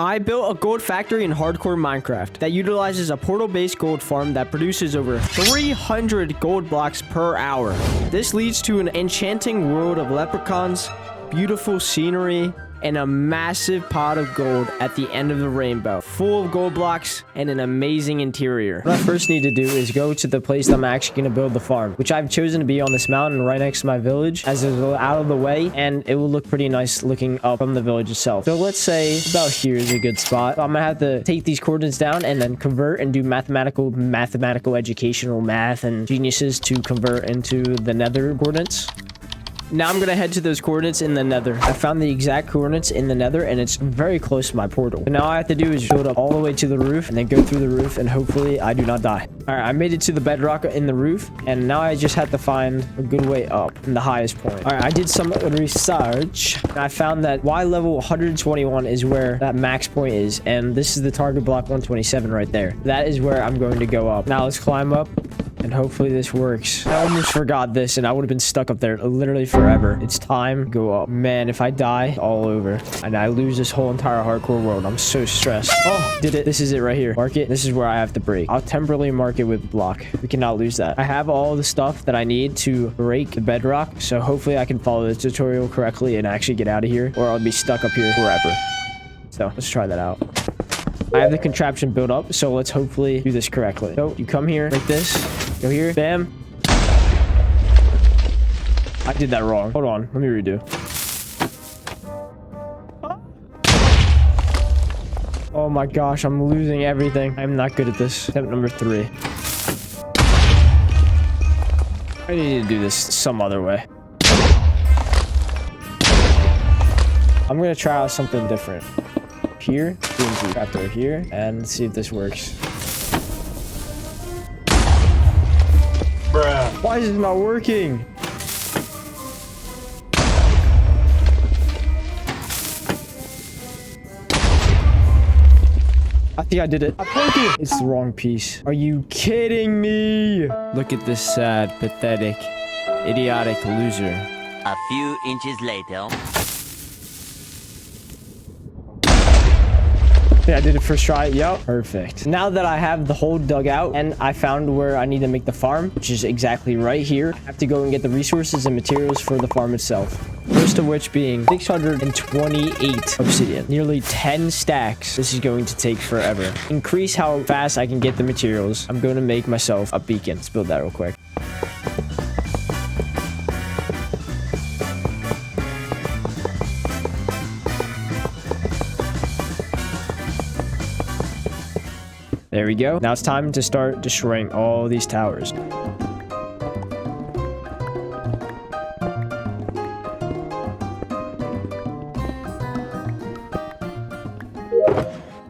I built a gold factory in hardcore Minecraft that utilizes a portal-based gold farm that produces over 300 gold blocks per hour. This leads to an enchanting world of leprechauns, beautiful scenery, and a massive pot of gold at the end of the rainbow, full of gold blocks and an amazing interior. What I first need to do is go to the place that I'm actually going to build the farm, which I've chosen to be on this mountain right next to my village, as it's out of the way, and it will look pretty nice looking up from the village itself. So let's say about here is a good spot. So I'm gonna have to take these coordinates down and then convert and do mathematical educational math and geniuses to convert into the nether coordinates. Now I'm gonna head to those coordinates in the nether. I found the exact coordinates in the nether and it's very close to my portal. So now all I have to do is build up all the way to the roof and then go through the roof and hopefully I do not die. All right, I made it to the bedrock in the roof and now I just have to find a good way up from the highest point. All right, I did some research and I found that Y level 121 is where that max point is, and this is the target block 127 right there. That is where I'm going to go up. Now let's climb up. And hopefully this works. I almost forgot this and I would have been stuck up there literally forever. It's time to go up. Man, if I die, all over. And I lose this whole entire hardcore world. I'm so stressed. Oh, did it. This is it right here. Mark it. This is where I have to break. I'll temporarily mark it with block. We cannot lose that. I have all the stuff that I need to break the bedrock. So hopefully I can follow the tutorial correctly and actually get out of here, or I'll be stuck up here forever. So let's try that out. I have the contraption built up, so let's hopefully do this correctly. So you come here like this, go here, bam. I did that wrong. Hold on, let me redo. Oh my gosh, I'm losing everything. I'm not good at this. Attempt number 3. I need to do this some other way. I'm gonna try out something different. Here, after here, and see if this works. Bruh. Why is it not working? I think I did it. I broke it. It's the wrong piece. Are you kidding me? Look at this sad, pathetic, idiotic loser. A few inches later. Yeah, I did it first try. Yep. Perfect. Now that I have the hole dug out and I found where I need to make the farm, which is exactly right here, I have to go and get the resources and materials for the farm itself. First of which being 628 obsidian. Nearly 10 stacks. This is going to take forever. Increase how fast I can get the materials. I'm going to make myself a beacon. Let's build that real quick. There we go. Now it's time to start destroying all these towers.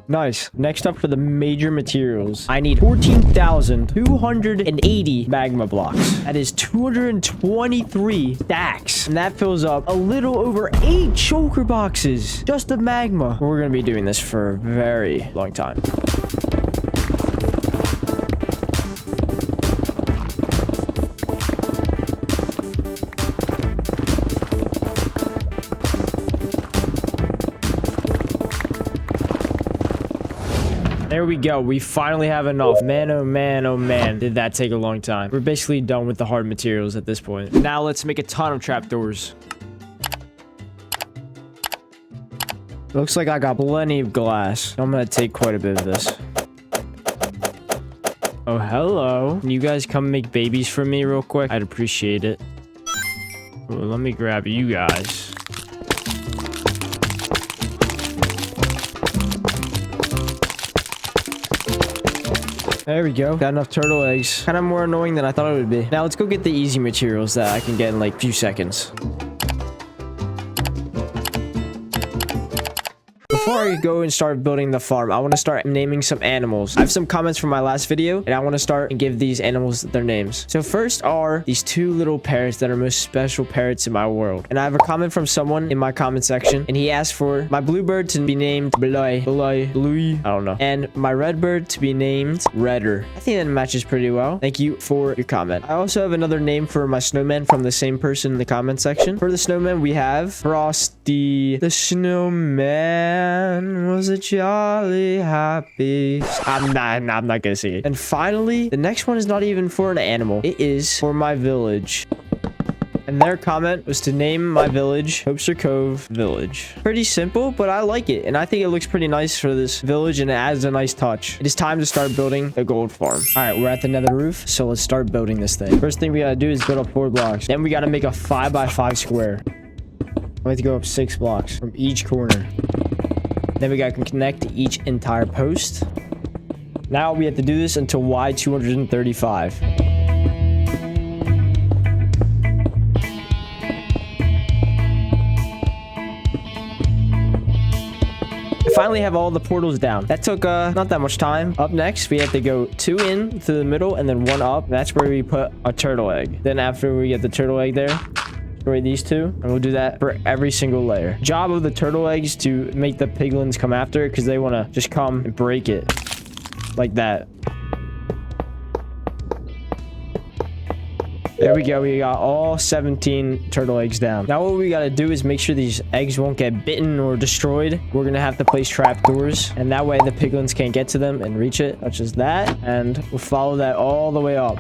Nice. Next up for the major materials, I need 14,280 magma blocks. That is 223 stacks. And that fills up a little over 8 choker boxes just of magma. We're going to be doing this for a very long time. There we go. We finally have enough. Man, oh man, oh man. Did that take a long time. We're basically done with the hard materials at this point. Now let's make a ton of trapdoors. Looks like I got plenty of glass. I'm gonna take quite a bit of this. Oh, hello. Can you guys come make babies for me real quick? I'd appreciate it. Well, let me grab you guys. There we go. Got enough turtle eggs. Kind of more annoying than I thought it would be. Now let's go get the easy materials that I can get in like a few seconds. Before I go and start building the farm, I want to start naming some animals. I have some comments from my last video, and I want to start and give these animals their names. So first are these 2 little parrots that are most special parrots in my world. And I have a comment from someone in my comment section, and he asked for my bluebird to be named Blue, I don't know, and my redbird to be named Redder. I think that matches pretty well. Thank you for your comment. I also have another name for my snowman from the same person in the comment section. For the snowman, we have Frost 50. The snowman was a jolly happy. I'm not gonna sing it. And finally, the next one is not even for an animal. It is for my village. And their comment was to name my village Hopester Cove Village. Pretty simple, but I like it. And I think it looks pretty nice for this village and it adds a nice touch. It is time to start building a gold farm. All right, we're at the nether roof. So let's start building this thing. First thing we gotta do is build up 4 blocks. Then we gotta make a 5x5 square. We have to go up 6 blocks from each corner. Then we gotta connect to each entire post. Now we have to do this until Y 235. Finally have all the portals down. That took not that much time. Up next, we have to go 2 in through the middle and then 1 up. That's where we put a turtle egg. Then after we get the turtle egg there, destroy these 2, and we'll do that for every single layer. Job of the turtle egg is to make the piglins come after it because they want to just come and break it like that. There we go. We got all 17 turtle eggs down. Now what we got to do is make sure these eggs won't get bitten or destroyed. We're going to have to place trap doors, and that way the piglins can't get to them and reach it, such as that. And we'll follow that all the way up.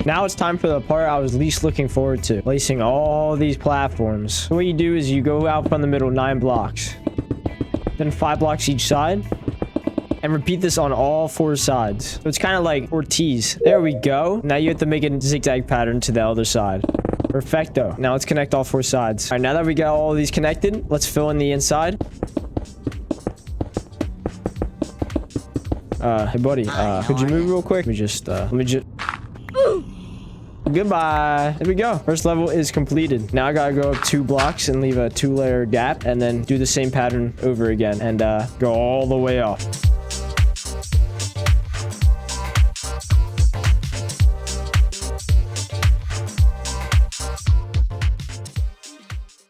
Now it's time for the part I was least looking forward to, placing all these platforms. So what you do is you go out from the middle 9 blocks. Then 5 blocks each side, and repeat this on all 4 sides. So it's kind of like 4 T's. There we go. Now you have to make a zigzag pattern to the other side. Perfecto. Now let's connect all 4 sides. All right, now that we got all of these connected, let's fill in the inside. Hey buddy, could you move real quick? Let me just Goodbye. There we go. First level is completed. Now I gotta go up 2 blocks and leave a 2-layer gap, and then do the same pattern over again and go all the way off.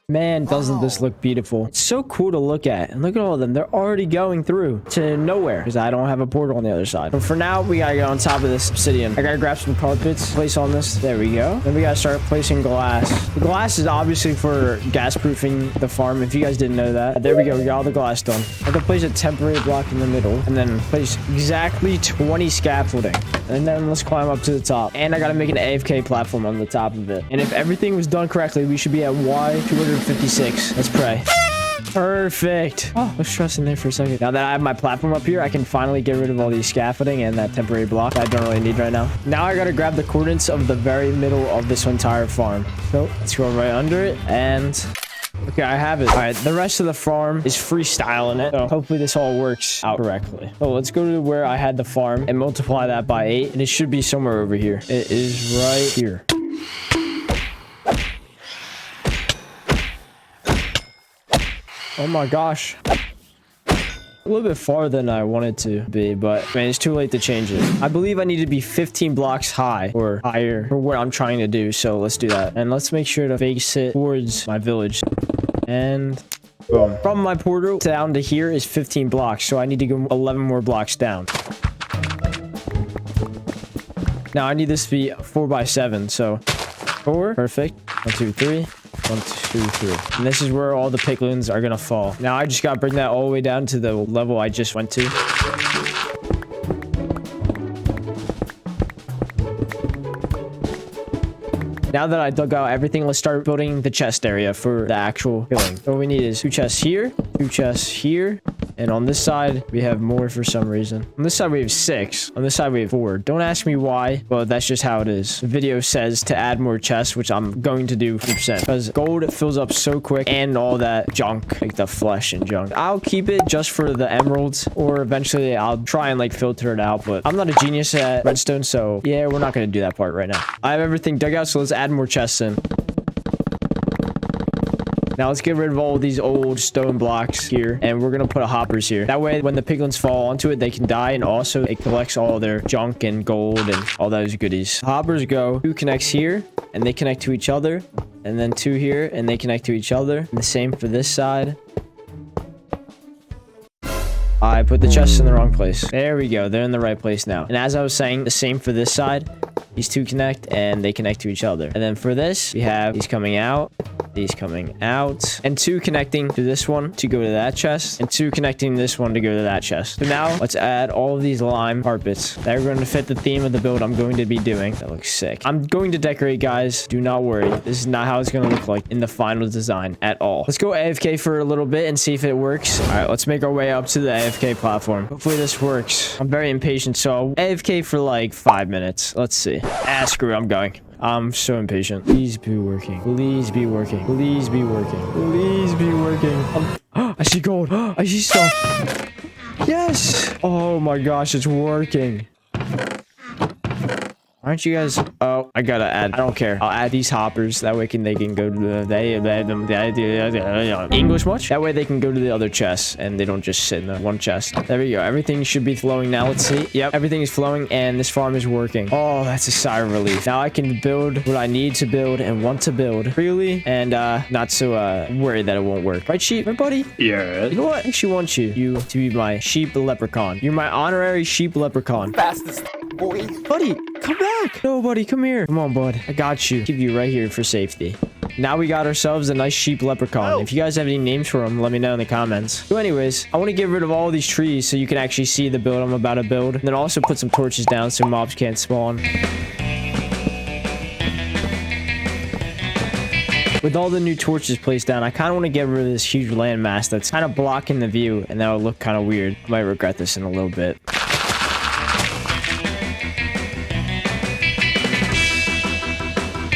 Man, doesn't this look beautiful? It's so cool to look at. And look at all of them. They're already going through to nowhere because I don't have a portal on the other side. But for now, we gotta get on top of this obsidian. I gotta grab some carpets, place on this. There we go. Then we gotta start placing glass. The glass is obviously for gas proofing the farm, if you guys didn't know that. There we go. We got all the glass done. I have to place a temporary block in the middle and then place exactly 20 scaffolding. And then let's climb up to the top. And I gotta make an AFK platform on the top of it. And if everything was done correctly, we should be at Y 256. Let's pray. Perfect. Oh, I was stressing there for a second. Now that I have my platform up here, I can finally get rid of all these scaffolding and that temporary block I don't really need right now. Now I gotta grab the coordinates of the very middle of this entire farm. So let's go right under it and... Okay, I have it. All right, the rest of the farm is freestyling it. So hopefully this all works out correctly. So let's go to where I had the farm and multiply that by 8. And it should be somewhere over here. It is right here. Oh my gosh. A little bit farther than I wanted to be, but man, it's too late to change it. I believe I need to be 15 blocks high or higher for what I'm trying to do. So let's do that. And let's make sure to face it towards my village. And boom. From my portal down to here is 15 blocks. So I need to go 11 more blocks down. Now I need this to be 4x7. So 4. Perfect. 1, 2, 3. 1, 2, 3. And this is where all the piglins are gonna fall. Now I just gotta bring that all the way down to the level I just went to. Now that I dug out everything, let's start building the chest area for the actual killing. So what we need is 2 chests here, 2 chests here, and on this side, we have more for some reason. On this side, we have 6. On this side, we have 4. Don't ask me why, but that's just how it is. The video says to add more chests, which I'm going to do 100%. Because gold fills up so quick and all that junk, like the flesh and junk. I'll keep it just for the emeralds, or eventually I'll try and like filter it out, but I'm not a genius at redstone, so yeah, we're not going to do that part right now. I have everything dug out, so let's add more chests in. Now let's get rid of all these old stone blocks here, and we're gonna put hoppers here. That way, when the piglins fall onto it, they can die, and also it collects all their junk and gold and all those goodies. Hoppers go. 2 connects here, and they connect to each other, and then 2 here, and they connect to each other. And the same for this side. I put the chests in the wrong place. There we go. They're in the right place now. And as I was saying, the same for this side. These two connect and they connect to each other. And then for this, we have these coming out, these coming out, and two connecting to this one to go to that chest, and two connecting this one to go to that chest. So now let's add all of these lime carpets that are going to fit the theme of the build I'm going to be doing. That looks sick. I'm going to decorate, guys. Do not worry. This is not how it's going to look like in the final design at all. Let's go AFK for a little bit and see if it works. All right, let's make our way up to the AFK platform. Hopefully this works. I'm very impatient, so AFK for like 5 minutes. Let's see. Screw it, I'm going. I'm so impatient. Please be working. Please be working. Please be working. Please be working. I see gold. I see stuff. Yes. Oh my gosh, it's working. Aren't you guys? Oh, I gotta add. I don't care. I'll add these hoppers. That way they can go to the English much? That way they can go to the other chests and they don't just sit in the one chest. There we go. Everything should be flowing now. Let's see. Yep, everything is flowing and this farm is working. Oh, that's a sigh of relief. Now I can build what I need to build and want to build freely and not so worried that it won't work. Right, sheep? Right, buddy? Yeah. You know what? I actually want you to be my sheep leprechaun. You're my honorary sheep leprechaun. Fastest boy. Buddy, come back. No, buddy, come here. Come on, bud. I got you. Keep you right here for safety. Now we got ourselves a nice sheep leprechaun. Oh. If you guys have any names for him, let me know in the comments. So anyways, I want to get rid of all these trees so you can actually see the build I'm about to build. And then also put some torches down so mobs can't spawn. With all the new torches placed down, I kind of want to get rid of this huge landmass that's kind of blocking the view, and that would look kind of weird. I might regret this in a little bit.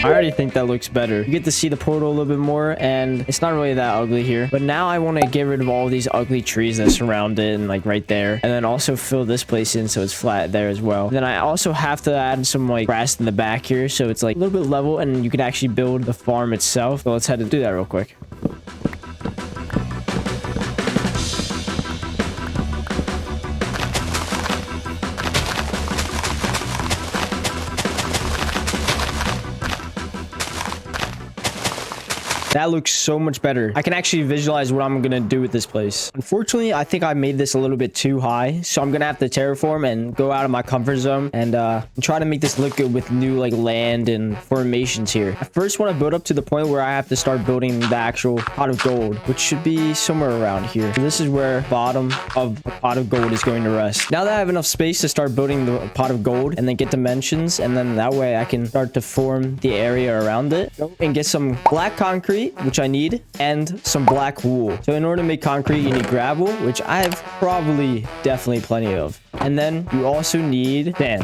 I already think that looks better. You get to see the portal a little bit more, and it's not really that ugly here. But now I want to get rid of all these ugly trees that surround it and like right there. And then also fill this place in so it's flat there as well. And then I also have to add some like grass in the back here so it's like a little bit level and you can actually build the farm itself. So let's head to do that real quick. That looks so much better. I can actually visualize what I'm gonna do with this place. Unfortunately, I think I made this a little bit too high, so I'm gonna have to terraform and go out of my comfort zone and try to make this look good with new like land and formations here. I first want to build up to the point where I have to start building the actual pot of gold, which should be somewhere around here. So this is where the bottom of the pot of gold is going to rest. Now that I have enough space to start building the pot of gold and then get dimensions, and then that way I can start to form the area around it and get some black concrete, which I need, and some black wool. So in order to make concrete, you need gravel, which I have probably definitely plenty of. And then you also need sand.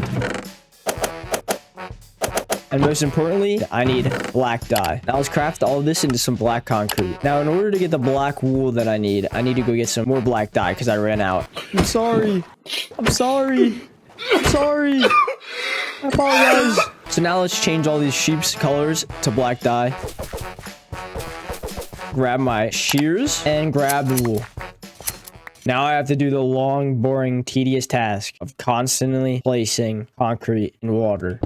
And most importantly, I need black dye. Now let's craft all of this into some black concrete. Now, in order to get the black wool that I need to go get some more black dye because I ran out. I'm sorry. I'm sorry. I'm sorry. I apologize. So now let's change all these sheep's colors to black dye. Grab my shears and grab the wool. Now I have to do the long, boring, tedious task of constantly placing concrete in water.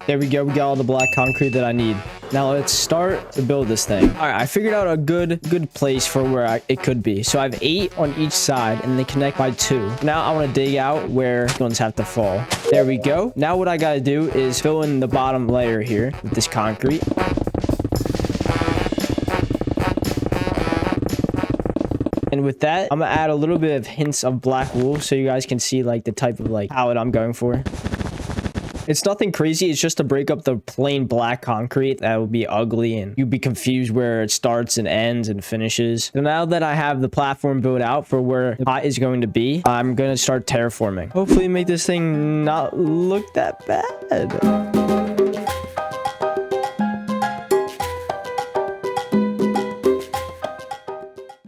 There we go. We got all the black concrete that I need. Now let's start to build this thing. All right, I figured out a good place for where it could be. So I have 8 on each side and they connect by 2. Now I want to dig out where ones have to fall. There we go. Now what I got to do is fill in the bottom layer here with this concrete. And with that, I'm gonna add a little bit of hints of black wool so you guys can see like the type of like palette I'm going for. It's nothing crazy. It's just to break up the plain black concrete that would be ugly and you'd be confused where it starts and ends and finishes. So now that I have the platform built out for where the pot is going to be, I'm going to start terraforming. Hopefully make this thing not look that bad.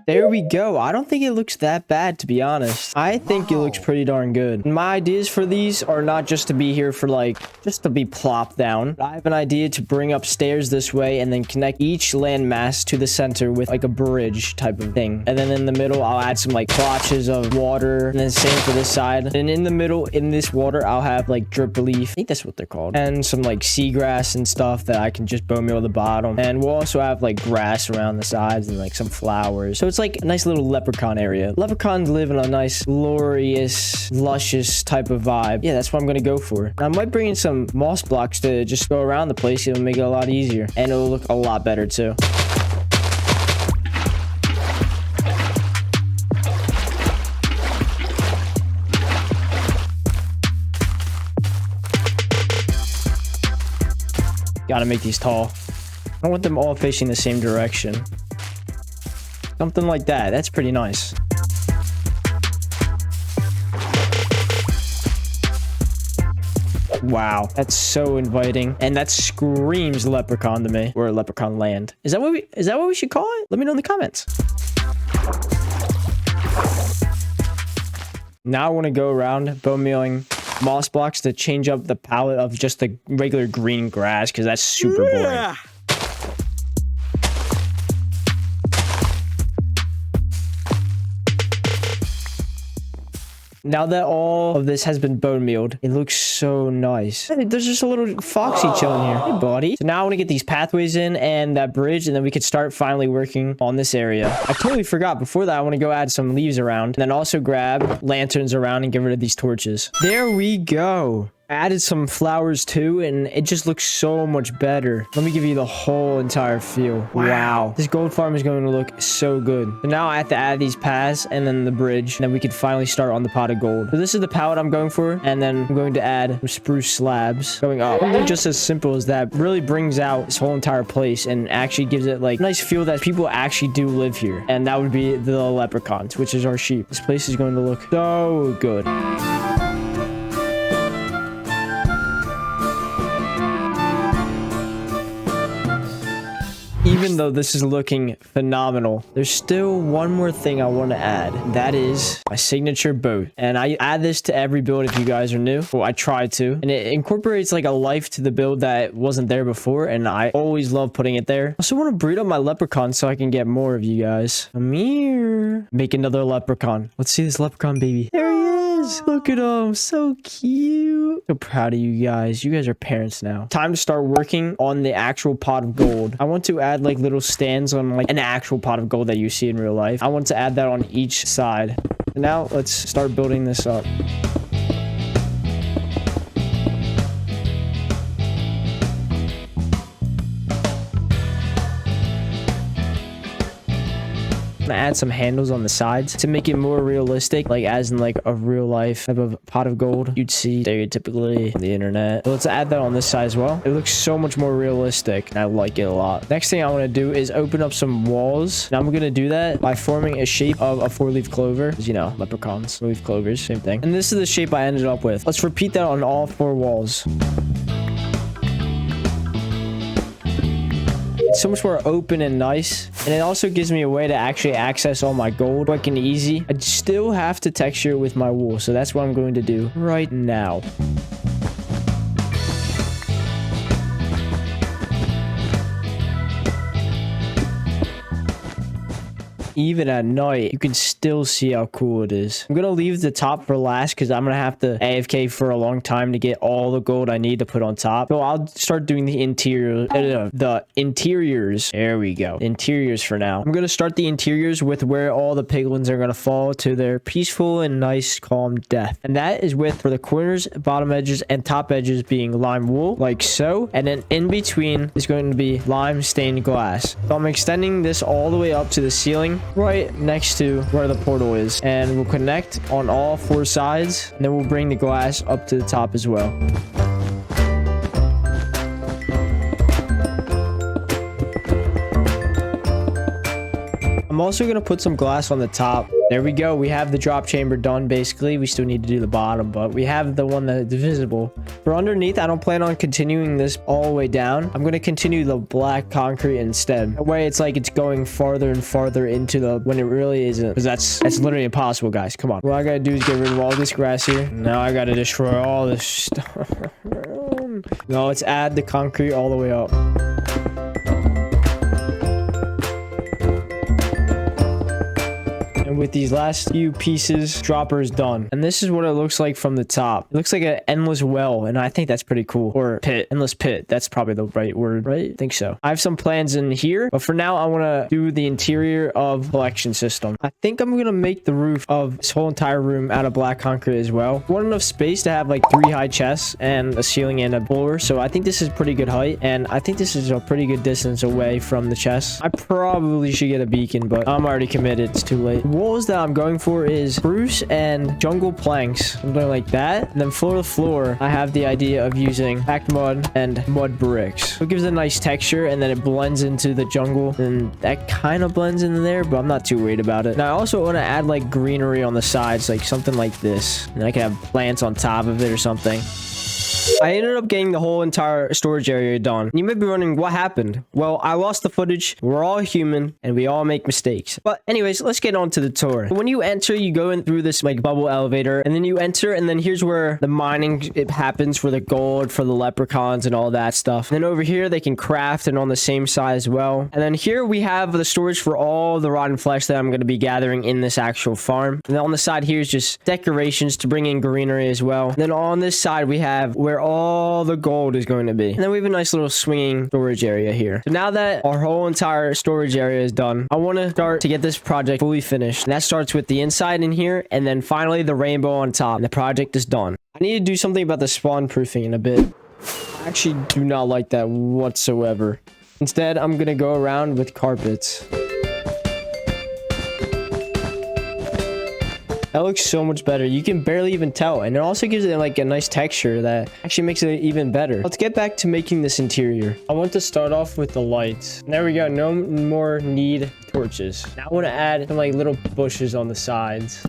There we go. I don't think it looks that bad, to be honest. I think it looks pretty darn good. My ideas for these are not just to be here for like, just to be plopped down. I have an idea to bring up stairs this way and then connect each landmass to the center with like a bridge type of thing. And then in the middle, I'll add some like crotches of water, and then same for this side. And in the middle, in this water, I'll have like drip relief. I think that's what they're called. And some like seagrass and stuff that I can just bone meal at the bottom. And we'll also have like grass around the sides and like some flowers. So it's like a nice little leprechaun area. Leprechauns live in a nice, glorious, luscious type of vibe. Yeah, that's what I'm gonna go for. I might bring in some moss blocks to just go around the place. It'll make it a lot easier. And it'll look a lot better too. Gotta make these tall. I don't want them all facing the same direction. Something like that. That's pretty nice. Wow, that's so inviting, and that screams leprechaun to me, or leprechaun land. Is that what we should call it? Let me know in the comments. Now I want to go around bone mealing moss blocks to change up the palette of just the regular green grass, because that's super boring. Now that all of this has been bone mealed, it looks so nice. Hey, there's just a little foxy chilling here. Hey, buddy. So now I want to get these pathways in and that bridge, and then we could start finally working on this area. I totally forgot. Before that, I want to go add some leaves around, and then also grab lanterns around and get rid of these torches. There we go. I added some flowers too, and it just looks so much better. Let me give you the whole entire feel. Wow. This gold farm is going to look so good. So now I have to add these paths and then the bridge, and then we can finally start on the pot of gold. So this is the palette I'm going for, and then I'm going to add some spruce slabs going up. Something just as simple as that really brings out this whole entire place and actually gives it like a nice feel that people actually do live here. And that would be the leprechauns, which is our sheep. This place is going to look so good. Even though this is looking phenomenal, there's still one more thing I want to add. That is my signature boat. And I add this to every build if you guys are new. Well, I try to. And it incorporates like a life to the build that wasn't there before. And I always love putting it there. I also want to breed up my leprechaun so I can get more of you guys. Come here. Make another leprechaun. Let's see this leprechaun baby. There he is. Look at him. So cute. So proud of you guys. You guys are parents now. Time to start working on the actual pot of gold. I want to add like little stands on like an actual pot of gold that you see in real life. I want to add that on each side. And now let's start building this up. Add some handles on the sides to make it more realistic, like as in like a real life type of pot of gold you'd see stereotypically on the internet. So let's add that on this side as well. It looks so much more realistic, and I like it a lot. Next thing I want to do is open up some walls. Now I'm going to do that by forming a shape of a 4-leaf clover, because you know, leprechauns, 4-leaf clovers, same thing. And this is the shape I ended up with. Let's repeat that on all 4 walls. It's so much more open and nice, and it also gives me a way to actually access all my gold quick and easy. I still have to texture it with my wool, so that's what I'm going to do right now. Even at night, you can still see how cool it is. I'm gonna leave the top for last because I'm gonna have to AFK for a long time to get all the gold I need to put on top. So I'll start doing the interiors. There we go. Interiors for now. I'm gonna start the interiors with where all the piglins are gonna fall to their peaceful and nice, calm death. And that is with for the corners, bottom edges, and top edges being lime wool, like so. And then in between is going to be lime stained glass. So I'm extending this all the way up to the ceiling, right next to where the portal is, and we'll connect on all 4 sides, and then we'll bring the glass up to the top as well. I'm also going to put some glass on the top. There we go. We have the drop chamber done, basically. We still need to do the bottom, but we have the one that's visible. For underneath, I don't plan on continuing this all the way down. I'm going to continue the black concrete instead. That way, it's like it's going farther and farther into the... when it really isn't. Because that's literally impossible, guys. Come on. What I got to do is get rid of all this grass here. Now I got to destroy all this stuff. No, let's add the concrete all the way up. And with these last few pieces, dropper is done. And this is what it looks like from the top. It looks like an endless well, and I think that's pretty cool. Or pit, endless pit. That's probably the right word, right? I think so. I have some plans in here, but for now, I want to do the interior of collection system. I think I'm going to make the roof of this whole entire room out of black concrete as well. I want enough space to have like 3 high chests and a ceiling and a floor. So I think this is pretty good height, and I think this is a pretty good distance away from the chests. I probably should get a beacon, but I'm already committed. It's too late. Walls that I'm going for is spruce and jungle planks, something like that. And then floor to floor, I have the idea of using packed mud and mud bricks. So it gives it a nice texture, and then it blends into the jungle, and that kind of blends in there, but I'm not too worried about it. Now I also want to add like greenery on the sides, like something like this, and I can have plants on top of it or something. I ended up getting the whole entire storage area done. You may be wondering what happened. Well, I lost the footage. We're all human and we all make mistakes. But anyways, let's get on to the tour. When you enter, you go in through this like bubble elevator, and then you enter, and then here's where the mining happens for the gold, for the leprechauns and all that stuff. And then over here, they can craft, and on the same side as well. And then here we have the storage for all the rotten flesh that I'm going to be gathering in this actual farm. And then on the side here is just decorations to bring in greenery as well. And then on this side, we have where all the gold is going to be. And then we have a nice little swinging storage area here. So now that our whole entire storage area is done, I want to start to get this project fully finished. And that starts with the inside in here, and then finally the rainbow on top. And the project is done. I need to do something about the spawn proofing in a bit. I actually do not like that whatsoever. Instead, I'm going to go around with carpets. That looks so much better. You can barely even tell. And it also gives it like a nice texture that actually makes it even better. Let's get back to making this interior. I want to start off with the lights. There we go. No more need torches. Now I want to add some like little bushes on the sides.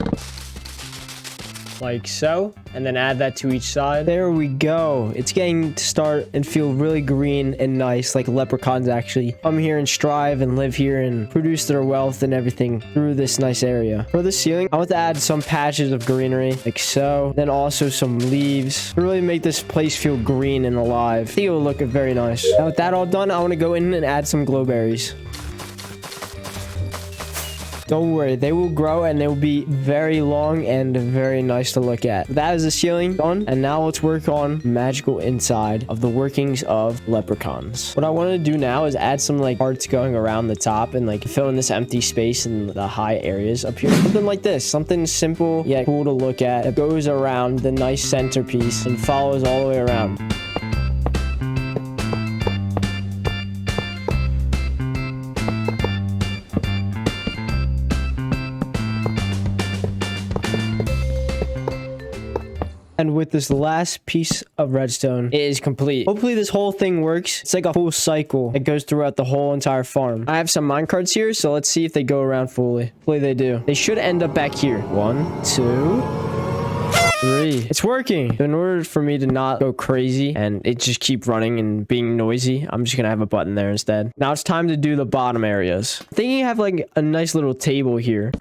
Like so, and then add that to each side. There we go. It's getting to start and feel really green and nice, like leprechauns actually come here and strive and live here and produce their wealth and everything through this nice area. For the ceiling, I want to add some patches of greenery, like so. Then also some leaves to really make this place feel green and alive. I think it will look very nice. Now with that all done, I want to go in and add some glowberries. Don't worry, they will grow and they will be very long and very nice to look at. That is the ceiling done, and now let's work on magical inside of the workings of leprechauns. What I want to do now is add some like parts going around the top and like fill in this empty space in the high areas up here. Something like this, something simple yet cool to look at. It goes around the nice centerpiece and follows all the way around. And with this last piece of redstone, it is complete. Hopefully this whole thing works. It's like a full cycle that goes throughout the whole entire farm. I have some minecarts here, so let's see if they go around fully. Hopefully they do. They should end up back here. 1, 2, 3. It's working. In order for me to not go crazy and it just keep running and being noisy, I'm just gonna have a button there instead. Now it's time to do the bottom areas. I think you have like a nice little table here.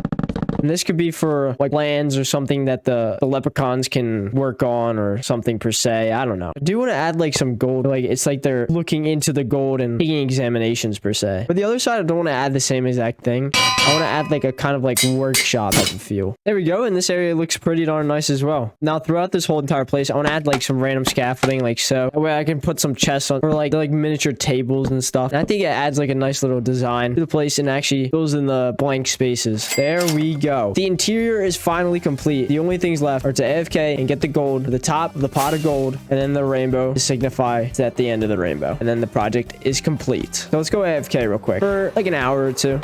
And this could be for like lands or something that the leprechauns can work on or something per se. I don't know. I do want to add like some gold. Like it's like they're looking into the gold and taking examinations per se. But the other side, I don't want to add the same exact thing. I want to add like a kind of like workshop type of feel. There we go. And this area looks pretty darn nice as well. Now throughout this whole entire place, I want to add like some random scaffolding like so. That way I can put some chests on or like miniature tables and stuff. And I think it adds like a nice little design to the place and actually fills in the blank spaces. There we go. The interior is finally complete. The only things left are to AFK and get the gold, the top of the pot of gold, and then the rainbow to signify it's at the end of the rainbow. And then the project is complete. So let's go AFK real quick for like an hour or two.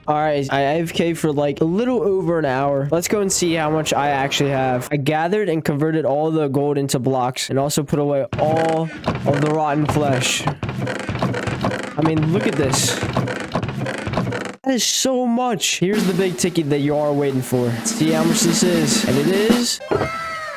Alright, I AFK for like a little over an hour. Let's go and see how much I actually have. I gathered and converted all the gold into blocks and also put away all of the rotten flesh. I mean, look at this. That is so much. Here's the big ticket that you are waiting for. Let's see how much this is. And it is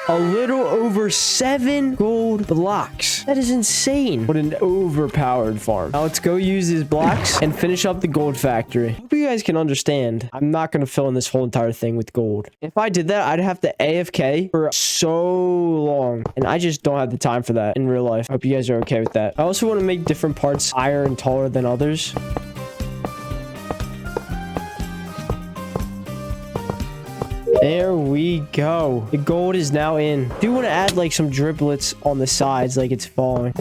a little over 7 gold blocks. That is insane. What an overpowered farm. Now let's go use these blocks and finish up the gold factory. Hope you guys can understand. I'm not going to fill in this whole entire thing with gold. If I did that, I'd have to AFK for so long. And I just don't have the time for that in real life. Hope you guys are okay with that. I also want to make different parts higher and taller than others. There we go. The gold is now in. I do want to add like some driplets on the sides like it's falling.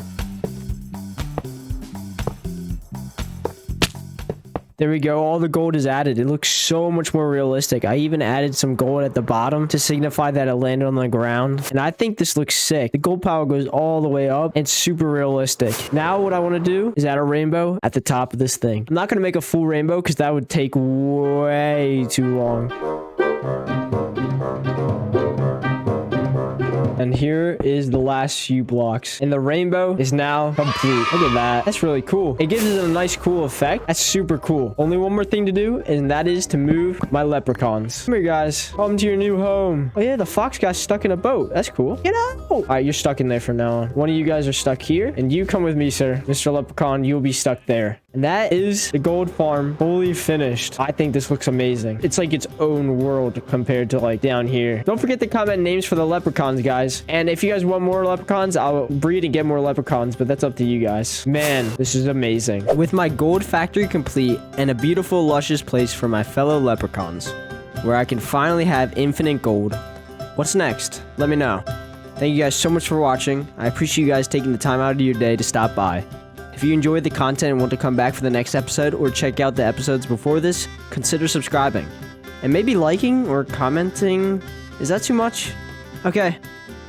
There we go. All the gold is added. It looks so much more realistic. I even added some gold at the bottom to signify that it landed on the ground. And I think this looks sick. The gold power goes all the way up. It's super realistic. Now what I want to do is add a rainbow at the top of this thing. I'm not going to make a full rainbow because that would take way too long. And here is the last few blocks. And the rainbow is now complete. Look at that. That's really cool. It gives it a nice, cool effect. That's super cool. Only one more thing to do, and that is to move my leprechauns. Come here, guys. Welcome to your new home. Oh, yeah, the fox got stuck in a boat. That's cool. Get out. All right, you're stuck in there from now on. One of you guys are stuck here, and you come with me, sir. Mr. Leprechaun, you'll be stuck there. And that is the gold farm fully finished. I think this looks amazing. It's like its own world compared to like down here. Don't forget to comment names for the leprechauns, guys. And if you guys want more leprechauns, I'll breed and get more leprechauns, but that's up to you guys. Man, this is amazing. With my gold factory complete and a beautiful, luscious place for my fellow leprechauns, where I can finally have infinite gold, what's next? Let me know. Thank you guys so much for watching. I appreciate you guys taking the time out of your day to stop by. If you enjoyed the content and want to come back for the next episode or check out the episodes before this, consider subscribing. And maybe liking or commenting. Is that too much? Okay.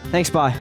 Thanks, bye.